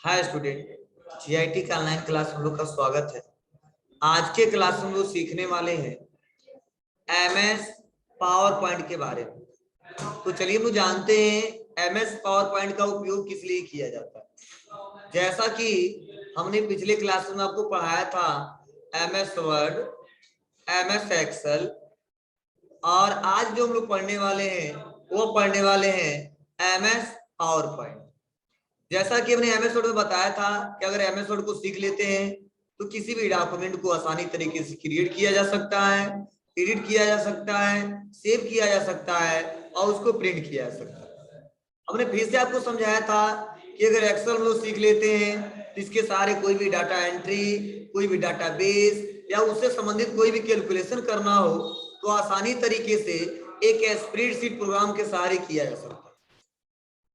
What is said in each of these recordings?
Hi student, GIT का online class हम लोग का स्वागत है। आज के क्लास में हम लोग सीखने वाले हैं एमएस पावर पॉइंट के बारे में। तो चलिए हम लोग जानते हैं एमएस पावर पॉइंट का उपयोग किस लिए किया जाता है। जैसा कि हमने पिछले क्लास में आपको पढ़ाया था एमएस वर्ड, एमएस एक्सेल, और आज जो हम लोग पढ़ने वाले हैं वो पढ़ने वाले हैं एमएस पावर पॉइंट। जैसा कि हमने एमएस वर्ड में बताया था कि अगर एमएस वर्ड को सीख लेते हैं तो किसी भी डॉक्यूमेंट को आसानी तरीके से क्रिएट किया जा सकता है, एडिट किया जा सकता है, सेव किया जा सकता है और उसको प्रिंट किया जा सकता है। हमने फिर से आपको समझाया था कि अगर एक्सेल में सीख लेते हैं तो इसके सारे कोई भी डाटा एंट्री, कोई भी डाटाबेस या उससे संबंधित कोई भी कैलकुलेशन करना हो तो आसानी तरीके से एक स्प्रेडशीट प्रोग्राम के सहारे किया जा सकता है।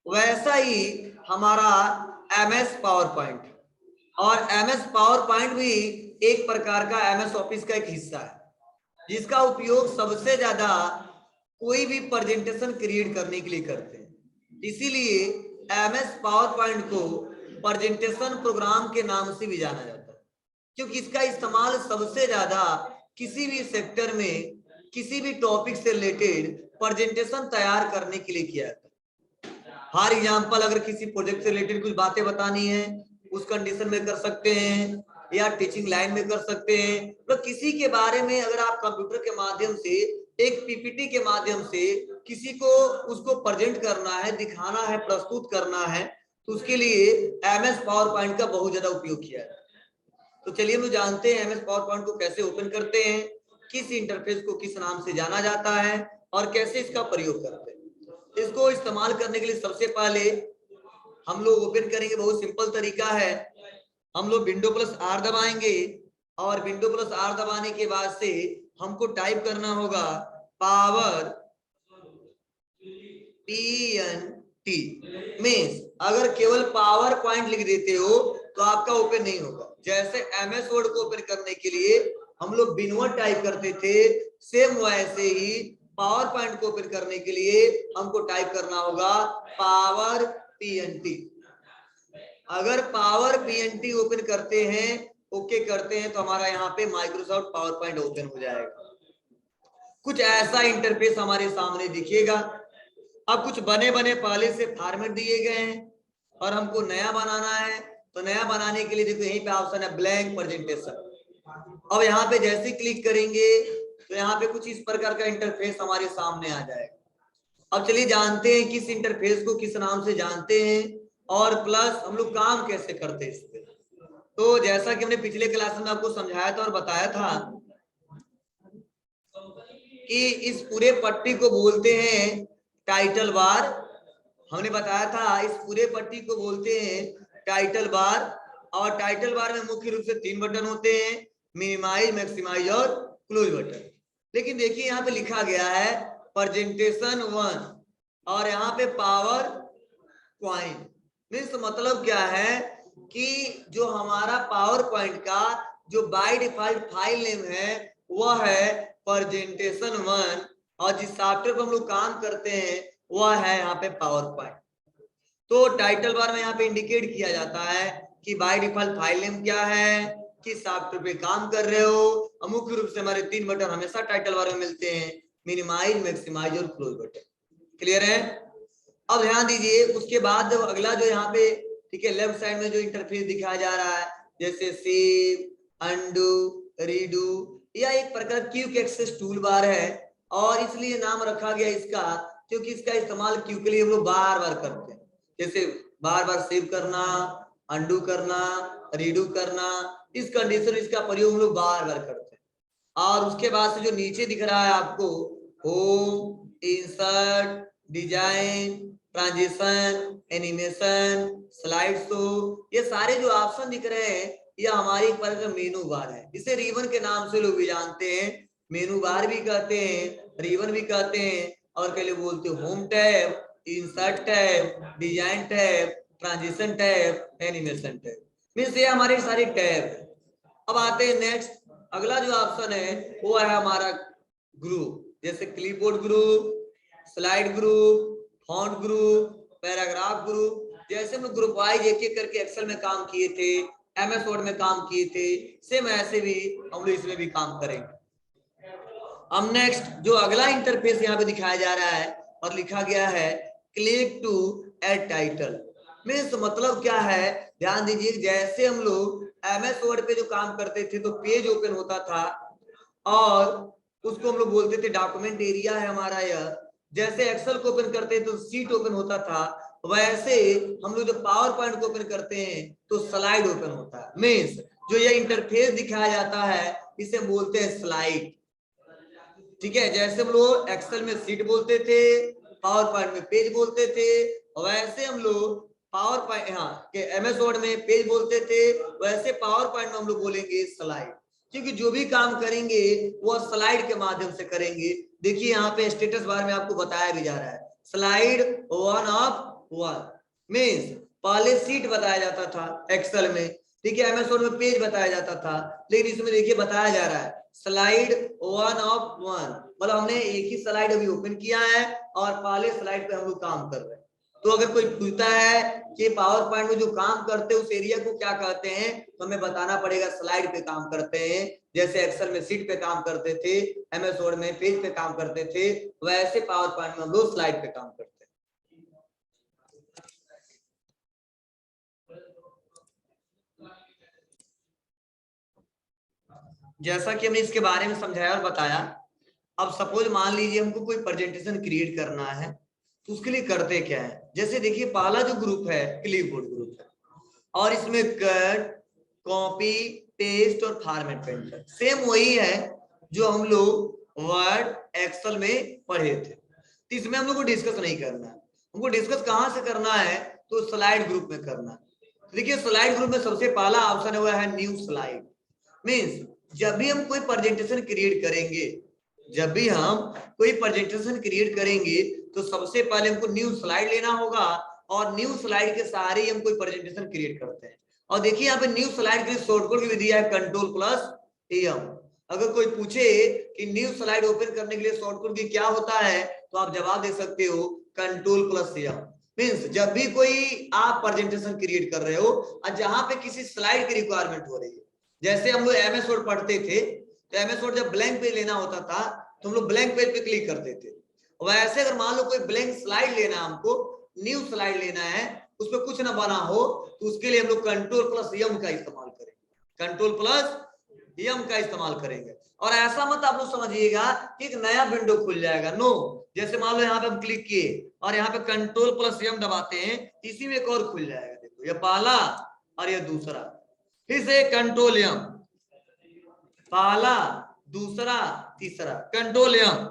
वैसा ही हमारा एमएस पावर पॉइंट, और एमएस पावर पॉइंट भी एक प्रकार का एमएस ऑफिस का एक हिस्सा है जिसका उपयोग सबसे ज्यादा कोई भी प्रेजेंटेशन क्रिएट करने के लिए करते हैं। इसीलिए एमएस पावर पॉइंट को प्रेजेंटेशन प्रोग्राम के नाम से भी जाना जाता है, क्योंकि इसका इस्तेमाल सबसे ज्यादा किसी भी सेक्टर में किसी भी टॉपिक से रिलेटेड प्रेजेंटेशन तैयार करने के लिए किया जाता है। फॉर एग्जाम्पल, अगर किसी प्रोजेक्ट से रिलेटेड कुछ बातें बतानी है उस कंडीशन में कर सकते हैं, या टीचिंग लाइन में कर सकते हैं। तो किसी के बारे में अगर आप कंप्यूटर के माध्यम से एक पीपीटी के माध्यम से किसी को उसको प्रेजेंट करना है, दिखाना है, प्रस्तुत करना है, तो उसके लिए एमएस पावर पॉइंट का बहुत ज्यादा उपयोग किया है। तो चलिए हम जानते हैं एमएस पावर पॉइंट को कैसे ओपन करते हैं, किस इंटरफेस को किस नाम से जाना जाता है और कैसे इसका प्रयोग करते हैं। इसको इस्तेमाल करने के लिए सबसे पहले हम लोग ओपन करेंगे, बहुत सिंपल तरीका है। हम लोग विंडो प्लस आर दबाएंगे और विंडो प्लस आर दबाने के बाद से हमको टाइप करना होगा पावर PNT। मीन्स अगर केवल पावर पॉइंट लिख देते हो तो आपका ओपन नहीं होगा। जैसे एमएस वर्ड को ओपन करने के लिए हम लोग विनवर्ड टाइप करते थे, सेम वैसे ही पावर पॉइंट को ओपन करने के लिए हमको टाइप करना होगा पावर PNT। अगर पावर PNT ओपन करते हैं, ओके करते हैं, तो हमारा यहाँ पे माइक्रोसॉफ्ट पावर पॉइंट ओपन हो जाएगा। कुछ ऐसा इंटरफेस हमारे सामने दिखेगा। अब कुछ बने बने पहले से फॉर्मेट दिए गए हैं और हमको नया बनाना है, तो नया बनाने के लिए देखो यहीं पे ऑप्शन है ब्लैंक प्रेजेंटेशन। अब यहाँ पे जैसे क्लिक करेंगे तो यहाँ पे कुछ इस प्रकार का इंटरफेस हमारे सामने आ जाएगा। अब चलिए जानते हैं किस इंटरफेस को किस नाम से जानते हैं और प्लस हम लोग काम कैसे करते हैं इस पे। तो जैसा कि हमने पिछले क्लास में आपको समझाया था और बताया था कि इस पूरे पट्टी को बोलते हैं टाइटल बार। हमने बताया था इस पूरे पट्टी को बोलते हैं टाइटल बार, और टाइटल बार में मुख्य रूप से 3 बटन होते हैं, मिनिमाइज, मैक्सिमाइज और क्लोज बटन। लेकिन देखिए यहाँ पे लिखा गया है प्रेजेंटेशन 1 और यहाँ पे पावर पॉइंट। मीन्स मतलब क्या है कि जो हमारा पावर पॉइंट का जो बाय डिफॉल्ट फाइल नेम है वह है प्रेजेंटेशन 1, और जिस सॉफ्टवेयर पर हम लोग काम करते हैं वह है यहाँ पे पावर पॉइंट। तो टाइटल बार में यहाँ पे इंडिकेट किया जाता है कि बाय डिफॉल्ट फाइल नेम क्या है, किस सॉफ्टवेयर पे काम कर रहे हो, और मुख्य रूप से हमारे 3 बटन हमेशा टाइटल बार में मिलते हैं, मिनिमाइज, मैक्सिमाइज और क्लोज बटन। क्लियर है? अब ध्यान दीजिए, उसके बाद अगला जो यहाँ पे ठीक है लेफ्ट साइड में जो इंटरफेस दिखाया जा रहा है जैसे सेव, अंडू, रीडू, यह एक प्रकार क्विक एक्सेस टूल बार है और इसलिए नाम रखा गया इसका क्योंकि इसका इस्तेमाल क्यू के लिए हम लोग बार बार करते हैं। जैसे बार बार सेव करना, अंडू करना, रीडू करना, इस कंडीशन इसका प्रयोग हम लोग बार बार करते हैं। और उसके बाद से जो नीचे दिख रहा है आपको home, insert, design, transition, animation, slide show, ये सारे जो ऑप्शन दिख रहे हैं ये हमारी एक प्रकार का मेनू बार है। इसे रिबन के नाम से लोग भी जानते हैं, मेनू बार भी कहते हैं, रिबन भी कहते हैं, और कई लोग बोलते हैं home tab, insert tab, design tab, transition tab, animation tab. Means ये हमारे सारे टैब है। अब आते हैं नेक्स्ट, अगला जो ऑप्शन है वो है हमारा ग्रुप, जैसे clipboard group, slide group, font group, paragraph group, जैसे हम लोग ग्रुप वाइज एक एक करके एक्सेल में काम किए थे, एमएस वर्ड में काम किए थे, सेम ऐसे भी हम लोग इसमें भी काम करेंगे। हम नेक्स्ट जो अगला इंटरफेस यहाँ पे दिखाया जा रहा है और लिखा गया है click to add title. Means मतलब क्या है, ध्यान दीजिए, जैसे हम लोग एमएस वर्ड पे जो काम करते थे तो पेज ओपन होता था और उसको हम लोग बोलते थे डॉक्यूमेंट एरिया है हमारा यह। जैसे एक्सेल को ओपन करते हैं तो सीट ओपन होता था, वैसे हम लोग जब पावर पॉइंट को ओपन करते हैं तो स्लाइड ओपन होता है। मीन्स जो ये इंटरफेस दिखाया जाता है इसे बोलते हैं स्लाइड। ठीक है, जैसे हम लोग एक्सेल में सीट बोलते थे, पावर पॉइंट में पेज बोलते थे, वैसे हम लोग पावर पॉइंट एमएस वर्ड में पेज बोलते थे, वैसे पावर पॉइंट में हम लोग बोलेंगे स्लाइड। क्योंकि जो भी काम करेंगे वो स्लाइड के माध्यम से करेंगे। देखिए यहाँ पे स्टेटस बार में आपको बताया भी जा रहा है, स्लाइड 1 ऑफ 1। मीन्स पहले सीट बताया जाता था एक्सेल में, ठीक है, एमएस वर्ड में पेज बताया जाता था, लेकिन इसमें देखिए बताया जा रहा है स्लाइड 1 ऑफ 1। मतलब हमने एक ही स्लाइड अभी ओपन किया है और पहले स्लाइड पे हम लोग काम कर रहे हैं। तो अगर कोई पूछता है कि पावर पॉइंट में जो काम करते हैं उस एरिया को क्या कहते हैं, तो हमें बताना पड़ेगा स्लाइड पे काम करते हैं। जैसे एक्सेल में सीट पे काम करते थे, एमएस वर्ड में पेज पे काम करते थे, वैसे पावर पॉइंट में हम लोग स्लाइड पे काम करते हैं। जैसा कि हमने इसके बारे में समझाया और बताया, अब सपोज मान लीजिए हमको कोई प्रेजेंटेशन क्रिएट करना है तो उसके लिए करते क्या है। जैसे देखिए पहला जो ग्रुप है क्लिपबोर्ड ग्रुप है और इसमें कट, कॉपी, पेस्ट और फॉर्मेट पेंटर सेम वही है जो हम लोग वर्ड एक्सेल में पढ़े थे। तो इसमें हम लोग को डिस्कस नहीं करना है, हमको डिस्कस कहां से करना है तो स्लाइड ग्रुप में करना है। देखिए स्लाइड ग्रुप में सबसे पहला ऑप्शन हुआ है न्यू स्लाइड। मीन्स जब भी हम कोई प्रेजेंटेशन क्रिएट करेंगे, जब भी हम कोई प्रेजेंटेशन क्रिएट करेंगे तो सबसे पहले हमको न्यू स्लाइड लेना होगा और न्यू स्लाइड के सहारे हम कोई प्रेजेंटेशन क्रिएट करते हैं। और देखिए यहाँ पे न्यू स्लाइड के लिए शॉर्टकट भी दिया है Ctrl+M। अगर कोई पूछे कि न्यू स्लाइड ओपन करने के लिए शॉर्टकट की क्या होता है तो आप जवाब दे सकते हो Ctrl+M। मीन्स जब भी कोई आप प्रेजेंटेशन क्रिएट कर रहे हो और जहां पे किसी स्लाइड की रिक्वायरमेंट हो रही है, जैसे हम लोग एमएस वर्ड पढ़ते थे तो एमएस वर्ड जब ब्लैंक पेज लेना होता था तो हम लोग ब्लैंक पेज पे क्लिक करते थे। वैसे अगर मान लो कोई ब्लैंक स्लाइड लेना है, हमको न्यू स्लाइड लेना है, उसमें कुछ ना बना हो, तो उसके लिए हम लोग Ctrl+M का इस्तेमाल करेंगे, Ctrl+M का इस्तेमाल करेंगे। और ऐसा मत आप लोग समझिएगा कि एक नया विंडो खुल जाएगा, नो। जैसे मान लो यहाँ पे हम क्लिक किए और यहाँ पे Ctrl+M दबाते हैं, इसी में एक और खुल जाएगा। देखो ये पहला और ये दूसरा, फिर से Ctrl+M, पहला, दूसरा, तीसरा, Ctrl+M,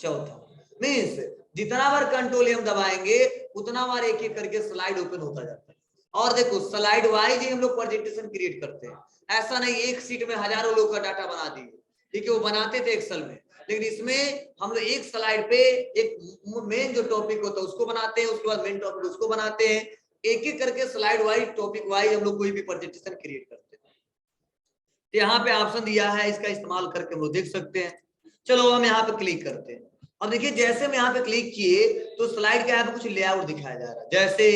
चौथा। मीन्स जितना बार Ctrl+M दबाएंगे उतना बार एक एक करके स्लाइड ओपन होता जाता है। और देखो स्लाइड वाइज ही हम लोग प्रेजेंटेशन क्रिएट करते हैं, ऐसा नहीं एक सीट में हजारों लोग का डाटा बना दिए, ठीक है, वो बनाते थे एक्सेल में, लेकिन इसमें हम लोग एक स्लाइड पे एक मेन जो टॉपिक होता है उसको बनाते हैं, उसके बाद मेन टॉपिक उसको बनाते हैं, एक एक करके स्लाइड वाइज टॉपिक वाइज हम लोग कोई भी प्रेजेंटेशन क्रिएट करते हैं। तो यहाँ पे ऑप्शन दिया है, इसका इस्तेमाल करके हम लोग देख सकते हैं। चलो हम यहाँ पे क्लिक करते हैं। अब देखिए जैसे हम यहाँ पे क्लिक किए तो स्लाइड का यहाँ पे कुछ लेआउट दिखाया जा रहा है। जैसे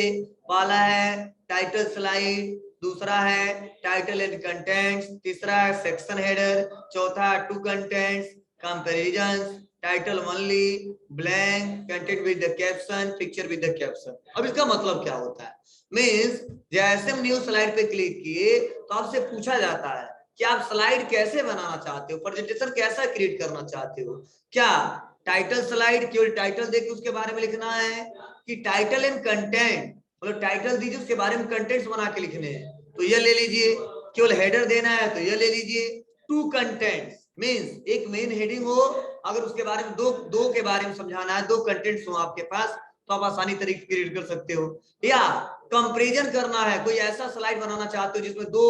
पहला है टाइटल स्लाइड, दूसरा है टाइटल एंड कंटेंट्स, तीसरा है सेक्शन हेडर, चौथा two contents, comparisons, title only, blank, content with the caption, picture with the caption. अब इसका मतलब क्या होता है, मींस जैसे हम न्यू स्लाइड पे क्लिक किए तो आपसे पूछा जाता है कि आप स्लाइड कैसे बनाना चाहते हो, प्रेजेंटेशन कैसा क्रिएट करना चाहते हो। क्या टाइटल स्लाइड केवल टाइटल देके उसके बारे में लिखना है कि टाइटल एंड कंटेंट, मतलब टाइटल दीजिए उसके बारे में कंटेंट्स बना के लिखने हैं तो ये ले लीजिए, केवल हेडर देना है तो ये ले लीजिए। टू कंटेंट्स मींस एक मेन हेडिंग हो, अगर उसके बारे में दो के बारे में समझाना है, दो कंटेंट्स हो आपके पास तो आप आसानी तरीके से क्रिएट कर सकते हो। या कंपैरिजन करना है, कोई ऐसा स्लाइड बनाना चाहते हो जिसमें दो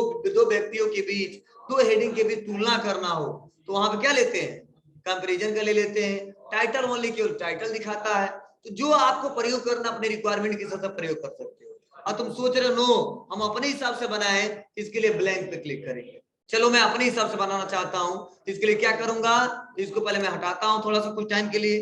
व्यक्तियों के बीच, दो हेडिंग के बीच तुलना करना हो, तो वहां पे क्या लेते हैं, कंपैरिजन का ले लेते हैं। टाइटल ओनली केवल टाइटल दिखाता है। तो जो आपको प्रयोग करना अपने रिक्वायरमेंट के हिसाब से प्रयोग कर सकते हो। और तुम सोच रहे हो नो हम अपने हिसाब से बनाए, इसके लिए ब्लैंक पे क्लिक करेंगे। चलो मैं अपने हिसाब से बनाना चाहता हूं, इसके लिए क्या करूंगा, इसको पहले मैं हटाता हूं थोड़ा सा कुछ टाइम के लिए,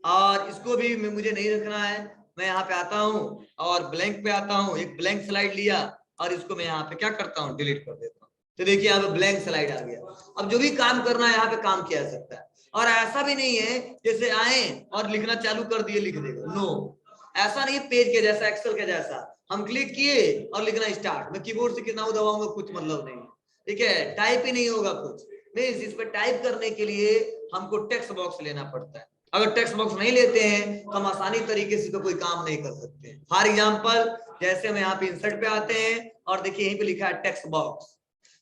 और इसको भी मुझे नहीं रखना है, मैं यहाँ पे आता हूँ और ब्लैंक पे आता हूँ, एक ब्लैंक स्लाइड लिया और इसको मैं यहाँ पे क्या करता हूँ, डिलीट कर देता हूँ। तो देखिए यहाँ पे ब्लैंक स्लाइड आ गया। अब जो भी काम करना है यहाँ पे काम किया जा सकता है। और ऐसा भी नहीं है जैसे आए और लिखना चालू कर दिए लिख देगा, नो, ऐसा नहीं। पेज के जैसा, एक्सेल के जैसा हम क्लिक किए और लिखना स्टार्ट, मैं कीबोर्ड से कितना दबाऊंगा कुछ मतलब नहीं, ठीक है, टाइप ही नहीं होगा कुछ। मींस इस पे टाइप करने के लिए हमको टेक्स्ट बॉक्स लेना पड़ता है। अगर टेक्स्ट बॉक्स नहीं लेते हैं तो हम आसानी तरीके से तो कोई काम नहीं कर सकते। फॉर एग्जांपल जैसे हम यहाँ पे इंसर्ट पे आते हैं और देखिए यहीं पे लिखा है टेक्स्ट बॉक्स।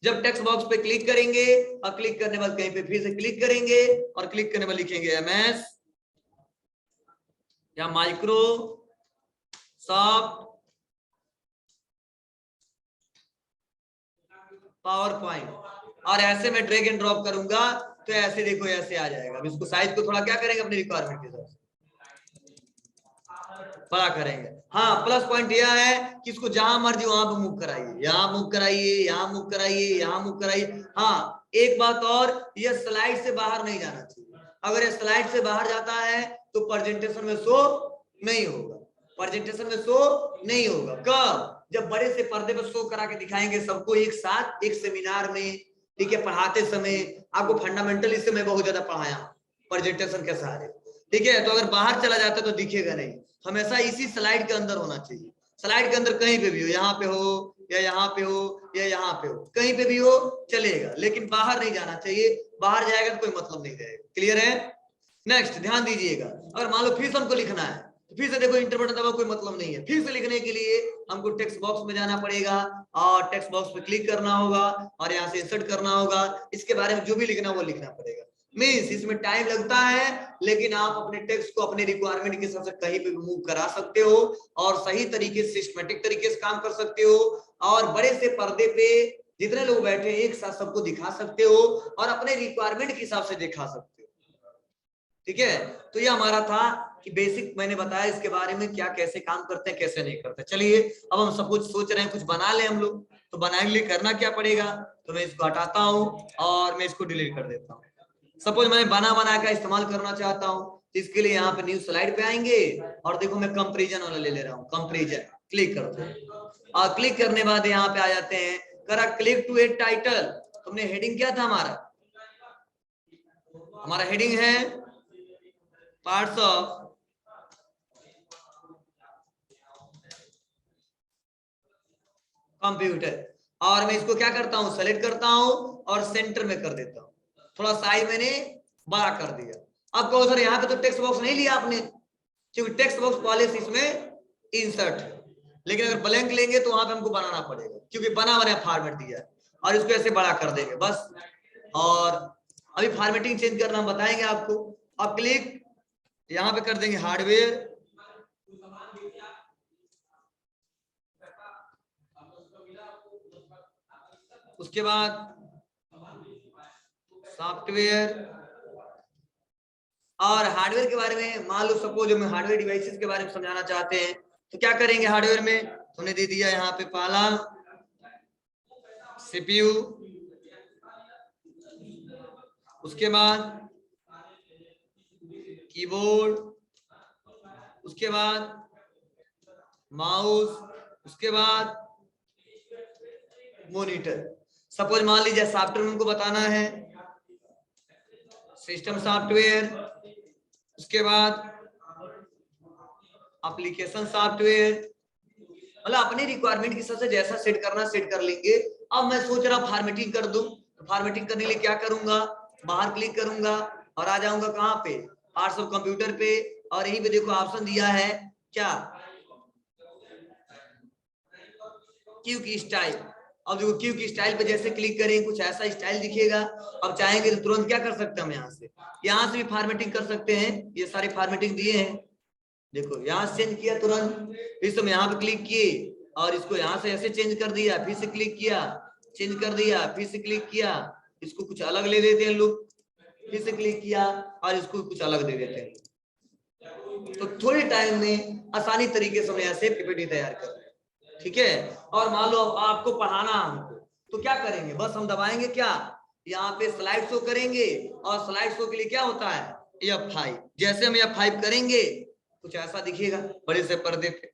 जब टेक्स्ट बॉक्स पे क्लिक करेंगे और क्लिक करने के बाद कहीं पे फिर से क्लिक करेंगे और क्लिक करने के बाद लिखेंगे एमएस या माइक्रोसॉफ्ट पावर पॉइंट, और ऐसे मैं ड्रैग एंड ड्रॉप करूंगा तो ऐसे देखो ऐसे आ जाएगा। अब इसको साइज को थोड़ा क्या करेंगे अपनी रिक्वायरमेंट के हिसाब से बड़ा करेंगे। हाँ, प्लस पॉइंट यह है कि इसको जहां मर्जी वहां पे मूव कराइए, यहाँ मूव कराइए, यहाँ मूव कराइए, यहाँ मूव कराइए। हाँ, एक बात और, ये स्लाइड से बाहर नहीं जाना चाहिए। अगर ये स्लाइड से बाहर जाता है तो प्रेजेंटेशन में शो नहीं होगा, प्रेजेंटेशन में शो नहीं होगा। कब? जब बड़े से पर्दे पर शो करा के दिखाएंगे सबको एक साथ एक सेमिनार में, ठीक है, पढ़ाते समय। आपको फंडामेंटल इससे मैं बहुत ज्यादा पढ़ाया प्रेजेंटेशन के सहारे, ठीक है। तो अगर बाहर चला जाता तो दिखेगा नहीं, हमेशा इसी स्लाइड के अंदर होना चाहिए। स्लाइड के अंदर कहीं पे भी हो, यहाँ पे हो या यहाँ पे हो या यहाँ पे हो, कहीं पे भी हो चलेगा, लेकिन बाहर नहीं जाना चाहिए। बाहर जाएगा तो कोई मतलब नहीं रहेगा। क्लियर है? नेक्स्ट ध्यान दीजिएगा, अगर मान लो फिर से हमको लिखना है तो फिर से देखो इंटर बटन दबा, कोई मतलब नहीं है। फिर से लिखने के लिए हमको टेक्स्ट बॉक्स में जाना पड़ेगा और टेक्स्ट बॉक्स पे क्लिक करना होगा और यहाँ से इंसर्ट करना होगा। इसके बारे में जो भी लिखना वो लिखना पड़ेगा। मीन्स इसमें टाइम लगता है, लेकिन आप अपने टेक्स्ट को अपने रिक्वायरमेंट के हिसाब से कहीं पे भी मूव करा सकते हो और सही तरीके से सिस्टमेटिक तरीके से काम कर सकते हो और बड़े से पर्दे पे जितने लोग बैठे एक साथ सबको दिखा सकते हो और अपने रिक्वायरमेंट के हिसाब से दिखा सकते हो। ठीक है, तो ये हमारा था कि बेसिक मैंने बताया इसके बारे में, क्या कैसे काम करते हैं कैसे नहीं करते। चलिए अब हम सब कुछ सोच रहे हैं कुछ बना ले हम लोग, तो बनाने के लिए करना क्या पड़ेगा, तो मैं इसको हटाता हूँ और मैं इसको डिलीट कर देता हूँ। सपोज मैं बना का इस्तेमाल करना चाहता हूँ, इसके लिए यहाँ पे न्यू स्लाइड पे आएंगे और देखो मैं कंपैरिजन वाला ले रहा हूँ, कंपैरिजन क्लिक करते हैं और क्लिक करने बाद यहाँ पे आ जाते हैं, करा क्लिक टू एड टाइटल। तुमने हेडिंग क्या था हमारा हेडिंग है पार्ट्स ऑफ कंप्यूटर, और मैं इसको क्या करता हूँ सेलेक्ट करता हूँ और सेंटर में कर देता हूँ, थोड़ा साइज मैंने बड़ा कर दिया। अब कहो सर यहाँ पे तो टेक्स्ट बॉक्स नहीं लिया आपने, क्योंकि टेक्स्ट बॉक्स पहले से इसमें इंसर्ट है, लेकिन अगर ब्लैंक लेंगे तो वहां पे हमको बनाना पड़ेगा क्योंकि बना फॉर्मेट दिया है, और इसको ऐसे बड़ा कर देंगे बस। और अभी फॉर्मेटिंग चेंज करना हम बताएंगे आपको। अब क्लिक यहाँ पे कर देंगे हार्डवेयर, उसके बाद सॉफ्टवेयर, और हार्डवेयर के बारे में मान लो सपोज हम हार्डवेयर डिवाइसेस के बारे में समझाना चाहते हैं तो क्या करेंगे, हार्डवेयर में हमने दे दिया यहाँ पे पहला सीपीयू, उसके बाद कीबोर्ड, उसके बाद माउस, उसके बाद मॉनिटर। सपोज मान लीजिए सॉफ्टवेयर उनको बताना है, सिस्टम सॉफ्टवेयर, उसके बाद एप्लीकेशन सॉफ्टवेयर, मतलब अपने रिक्वायरमेंट के हिसाब से जैसा सेट करना सेट कर लेंगे। अब मैं सोच रहा फॉर्मेटिंग कर दूं, तो फॉर्मेटिंग करने के लिए क्या करूंगा, बाहर क्लिक करूंगा और आ जाऊंगा कहां पे, पार्ट्स ऑफ कंप्यूटर पे, और यहीं पे देखो ऑप्शन दिया है क्या, क्यू की स्टाइल। अब देखो क्यू की स्टाइल पे जैसे क्लिक करें कुछ ऐसा स्टाइल दिखेगा। अब चाहेंगे तो तुरंत क्या कर सकते हैं, हम यहाँ से भी फॉर्मेटिंग कर सकते हैं। ये सारे फॉर्मेटिंग दिए हैं, देखो यहाँ से चेंज किया तुरंत, फिर से यहाँ पे क्लिक किए और इसको यहाँ से ऐसे चेंज कर दिया, फिर से क्लिक किया चेंज कर दिया, फिर से क्लिक किया, इसको कुछ अलग ले देते हैं लोग, फिर से क्लिक किया और इसको कुछ अलग दे देते हैं। तो थोड़े टाइम में आसानी तरीके से हम ऐसे पीपीटी तैयार कर रहे हैं, ठीक है। और मान लो आपको पढ़ाना हमको, तो क्या करेंगे, बस हम दबाएंगे क्या, यहाँ पे स्लाइड शो करेंगे, और स्लाइड शो के लिए क्या होता है F5। जैसे हम F5 करेंगे कुछ ऐसा दिखेगा बड़े से पर्दे पे।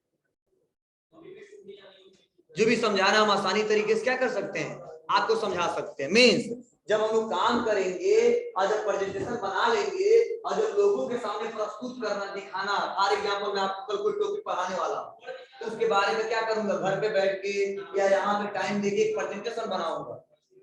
जो भी समझाना हम आसानी तरीके से क्या कर सकते हैं, आपको समझा सकते हैं। मीन्स जब हम लोग काम करेंगे और जब प्रेजेंटेशन बना लेंगे और जब लोगों के सामने प्रस्तुत करना दिखाना, फॉर एग्जाम्पल मैं आपको कल कोई टॉपिक पढ़ाने वाला हूँ तो उसके बारे में क्या करूंगा, घर पे बैठ के या यहाँ पे टाइम देके एक प्रेजेंटेशन बनाऊंगा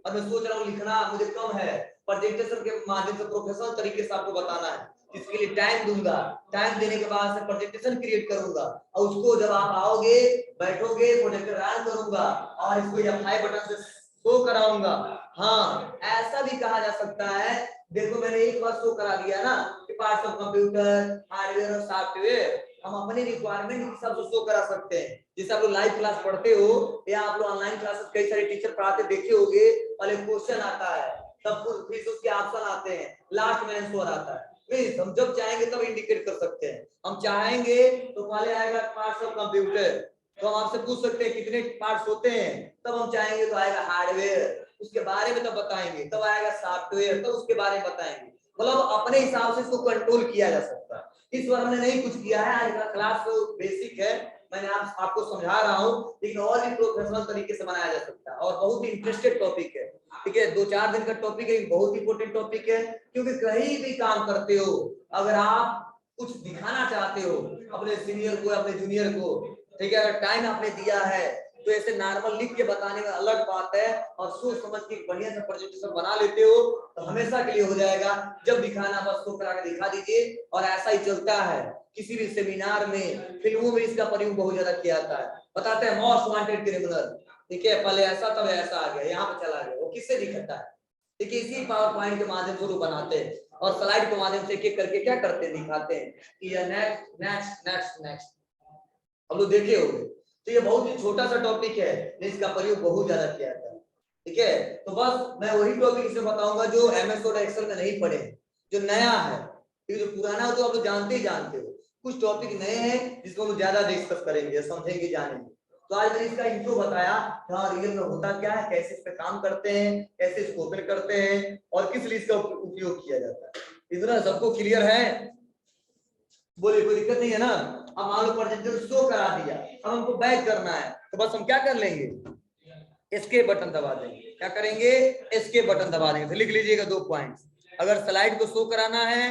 और मैं सोच रहा हूँ लिखना मुझे कम है, प्रेजेंटेशन के माध्यम से प्रोफेशनल तरीके से आपको बताना है, इसके लिए टाइम दूंगा, टाइम देने के बाद से प्रेजेंटेशन क्रिएट करूंगा और उसको जब आप आओगे बैठोगे प्रोजेक्टर ऑन करूंगा और इसको F5 बटन से शो कराऊंगा। हाँ ऐसा भी कहा जा सकता है, देखो मैंने एक बार शो करा दिया ना कि पार्ट्स ऑफ कंप्यूटर हार्डवेयर और सॉफ्टवेयर, हम अपने रिक्वायरमेंट के हिसाब से शो करा सकते हैं। जैसे आप लोग लाइव क्लास पढ़ते हो या आप लोग ऑनलाइन क्लासेस कई सारे टीचर पढ़ाते देखे होंगे, पहले क्वेश्चन आता है तब फिर उसके ऑप्शन आते हैं, लास्ट में आंसर आता है। हम जब चाहेंगे तब इंडिकेट कर सकते हैं, हम चाहेंगे तो पहले आएगा पार्ट्स ऑफ कंप्यूटर, तो हम आपसे पूछ सकते हैं कितने पार्ट्स होते हैं, तब हम चाहेंगे तो आएगा हार्डवेयर, उसके बारे में तब बताएंगे, तब आएगा सॉफ्टवेयर, तब उसके बारे में बताएंगे। मतलब अपने हिसाब से इसको कंट्रोल किया जा सकता है। इस बार हमने नहीं कुछ किया है, आज का क्लास तो बेसिक है, मैंने आपको समझा रहा हूँ, लेकिन और भी प्रोफेशनल तरीके से बनाया जा सकता है और बहुत ही इंटरेस्टेड टॉपिक है। ठीक है, 2-4 दिन का टॉपिक है, बहुत इंपॉर्टेंट टॉपिक है, क्योंकि कहीं भी काम करते हो अगर आप कुछ दिखाना चाहते हो अपने सीनियर को अपने जूनियर को, ठीक है, अगर टाइम आपने दिया है तो ऐसे नॉर्मल लिख के बताने में अलग बात है, और सोच समझ के बढ़िया से प्रेजेंटेशन बना लेते हो तो हमेशा के लिए हो जाएगा। जब दिखाना बस तो करा के दिखा दीजिए, और ऐसा ही चलता है किसी भी सेमिनार में, फिल्मों में इसका प्रयोग बहुत ज्यादा किया जाता है, बताते हैं मोस्ट वांटेड क्रिमिनल, ठीक है, पहले ऐसा तब ऐसा आ गया, यहाँ पे चला गया, वो किससे दिखता है, देखिए इसी पावर पॉइंट के माध्यम से वो बनाते हैं और स्लाइड के माध्यम से एक-एक करके क्या करते हैं, दिखाते हैं कि ये नेक्स्ट नेक्स्ट नेक्स्ट नेक्स्ट, हम लोग देखे होंगे। तो ये बहुत ही छोटा सा टॉपिक है, इसका प्रयोग बहुत ज्यादा किया जाता है। ठीक है, तो बस मैं वही टॉपिक इसमें बताऊंगा जो एमएस वर्ड एक्सेल में नहीं पढ़े, जो नया है, जो पुराना हो तो आप लोग जानते ही जानते हो, कुछ टॉपिक नए हैं जिसको हम लोग ज्यादा डिस्कस करेंगे, समझेंगे, जानेंगे। तो आज मैंने इसका इंट्रो बताया, हाँ रियल में होता क्या है, कैसे इस पे काम करते हैं, कैसे इसको ओपन करते हैं और किस लिए इसका उपयोग किया जाता है। इतना सबको क्लियर है? बोले कोई दिक्कत नहीं है ना? अब मान लो प्रेजेंटेशन शो करा दिया, अब हमको बैक करना है तो बस हम क्या कर लेंगे, एस्केप बटन दबा देंगे। क्या करेंगे, एस्केप बटन दबा देंगे। तो लिख लीजिएगा 2 पॉइंट्स, अगर स्लाइड को शो कराना है